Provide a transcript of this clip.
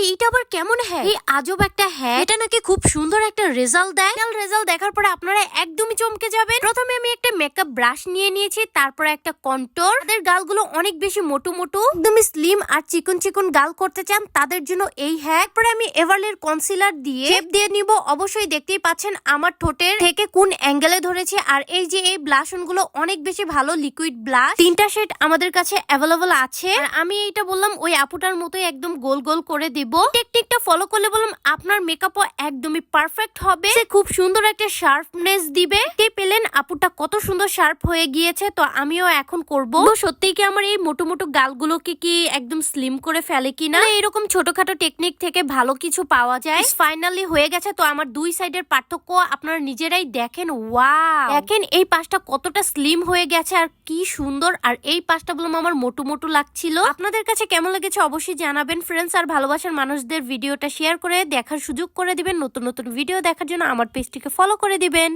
এইটা আবার কেমন হ্যাক? এই আজব একটা হ্যাক, এটা নাকি খুব সুন্দর একটা রেজাল্ট দেয়। রেজাল্ট দেখার পরে আপনারা একদমই চমকে যাবেন। প্রথমে আমি একটা মেকআপ ব্রাশ নিয়ে নিয়েছি, তারপরে একটা কন্ট্যুর। তাদের গালগুলো অনেক বেশি মোটু মোটু, একদমই স্লিম আর চিকন চিকন গাল করতে চান তাদের জন্য এই হ্যাক। পরে আমি এভারলির কনসিলার দিয়ে শেপ দিয়ে নিব। অবশ্যই দেখতেই পাচ্ছেন আমার ঠোঁটের থেকে কোন অ্যাঙ্গেলে ধরেছে। আর এই যে এই ব্লাশন গুলো অনেক বেশি ভালো লিকুইড ব্লাশ, 3টা শেড আমাদের কাছে অ্যাভেলেবল আছে। আর আমি এইটা বললাম ওই আপুটার মতোই একদম গোল গোল করে দিব। টেকনিকটা ফলো করলে বললাম আপনার মেকআপও একদমই পারফেক্ট হবে। সে খুব সুন্দর একটা শার্পনেস দিবে। পেলেন আপুটা কত সুন্দর শার্প হয়ে গিয়েছে। তো আমিও এখন করব। তো সত্যিই কি আমার এই মোটো মোটো গালগুলোকে কি একদম স্লিম করে ফেলে কিনা, এরকম ছোটখাটো টেকনিক থেকে ভালো কিছু পাওয়া যায়। ফাইনালি হয়ে গেছে। তো আমার দুই সাইডের পার্থক্য আপনারা নিজেরাই দেখেন। ওয়াও, দেখেন এই পাশটা কতটা স্লিম হয়ে গেছে আর কি সুন্দর। আর এই পাশটা বললাম আমার মোটু মোটু লাগছিল। আপনাদের কাছে কেমন লেগেছে অবশ্যই জানাবেন ফ্রেন্ডস। আর ভালোবাসার মানুষদের ভিডিওটা শেয়ার করে দেখার সুযোগ করে দিবেন। নতুন নতুন ভিডিও দেখার জন্য আমার পেজটিকে ফলো করে দিবেন।